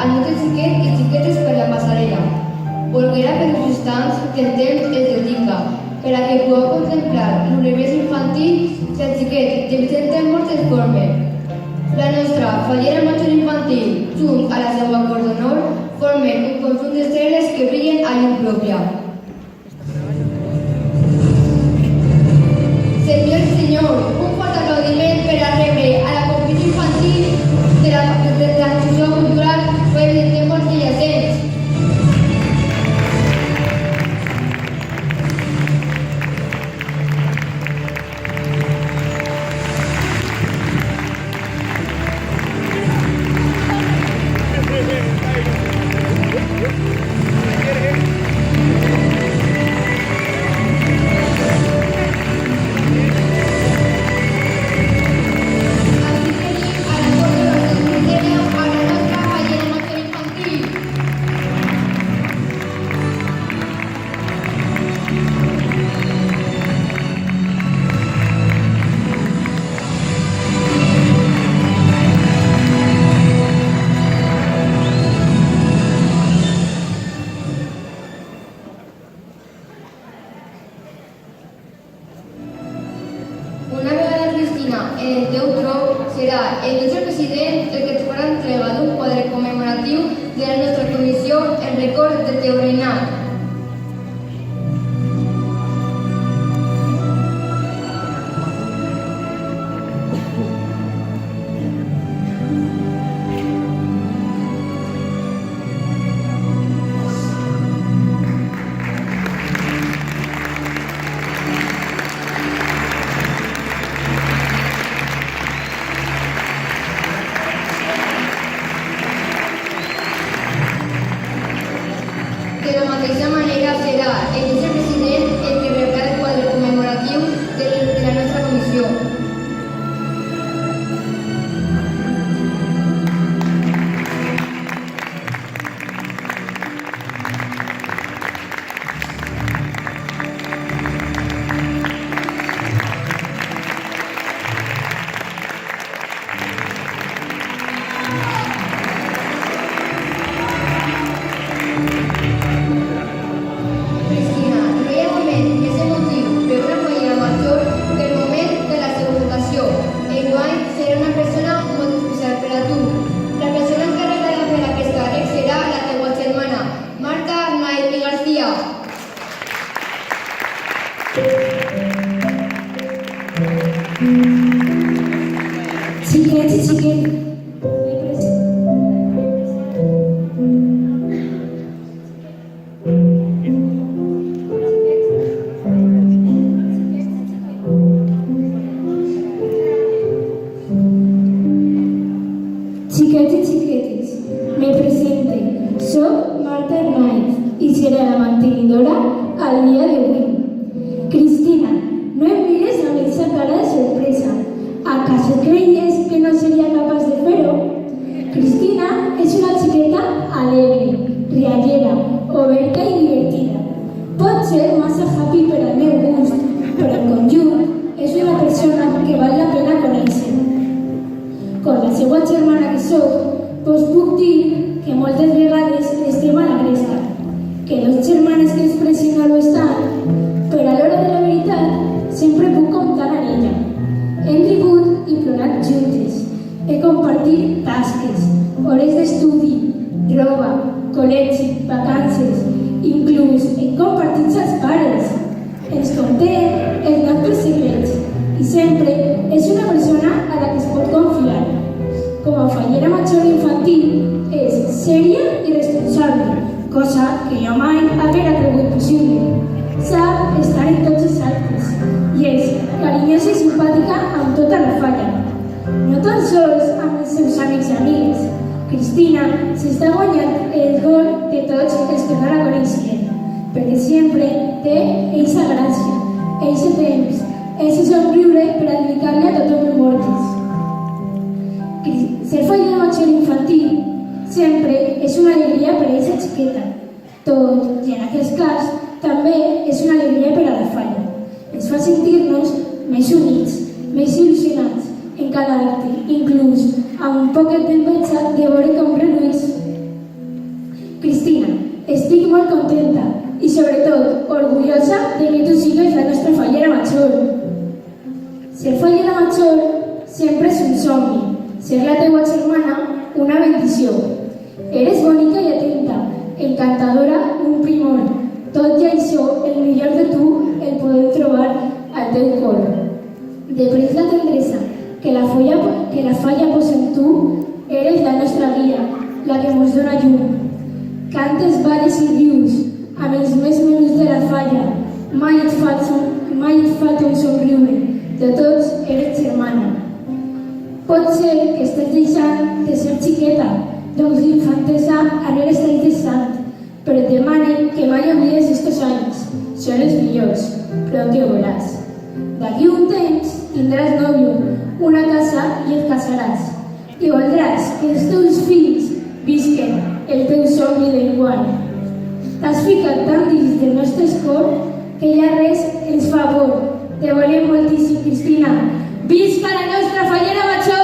a molts xiquets i xiquetes per la passarel·la. Volguera per els instants que el temps es dedica, per a que pugueu contemplar l'univers infantil que el xiquet de Vicente Mort es forme. La nostra fallera major infantil, junt a la seva cor d'honor, formen un conjunt d'estrelles que brillen a llum pròpia. Senyors i senyors, un fort aplaudiment per a rebre a la competició infantil de l'Associació Cultural Vicente Mort i Llacens. Una vegada Cristina, en el teu tron, serà el nostre president el que et farà entrega d'un quadre commemoratiu de la nostra comissió en record del teu reinat. De la mateixa manera serà el vicepresident el que rebrà el quadre commemoratiu de la nostra comissió. Xiquets i xiquetes, me presente. Soc Marta Hernández i seré la mantenidora al dia d'avui. Cristina, no em mires amb aquesta cara de sorpresa. ¿Acaso creíes que no sería capaz de fer-ho? Cristina és una xiqueta alegre, riallera, oberta i divertida. Pot ser massa happy per al meu gust, però en conjunt és una persona que val la pena conèixer. Com la seva germana que soc, us puc dir que moltes vegades estem a la gresca, que dos germanes que es pressin no ho estan, però a l'hora de la veritat sempre puc comptar en ella. Hem rigut i plorat juntes, he compartit tasques, hores d'estudi, roba, col·legi, vacances, inclús hem compartit els pares. Ens contem els nostres secrets i sempre és una persona a la que es pot confiar. Com a fallera major infantil és sèria i responsable, cosa que jo mai haguera cregut possible. Sap estar en tots els actes i és carinyosa i simpàtica amb tota la falla. No tan sols amb els seus amics i amigues. Cristina s'està guanyant el gol de tots els que no la coneixien, perquè sempre té eixa gràcia, eixe temps, eixe somriure per a dedicar-li a tothom el mortis. Ser fallera major infantil sempre és una alegria per a eixa xiqueta. Tot, i en aquest cas, també és una alegria per a la falla. Ens fa sentir-nos més units, més il·lusionats en cada acte, inclús amb un poquet d'enveja de veure com reduís de que tú sigues la nostra fallera major. Ser fallera major sempre és un somni. Ser la teua germana, una bendició. Eres bonica i atenta, encantadora, un primor. Tot i això, el millor de tu el podem trobar al teu cor. Després la tendresa que la falla posa en tu, eres la nostra guia, la que mos dona llum. Cantes, balles i rius, amb els més menuts de la falla. Mai et falta un somriure, de tots eres germana. Pot ser que estés deixant de ser xiqueta, doncs l'infantesa arrere estàs deixant, però et demane que mai oblides estos anys. Són els millors, però que veuràs. D'aquí un temps tindràs nòvio, una casa i et casaràs. I voldràs que els teus fills visquen el teu somni d'enguany. T'has ficat tan dins del nostre cor que ja res ens fa por. Te volem moltíssim, Cristina. Visca la nostra fallera major!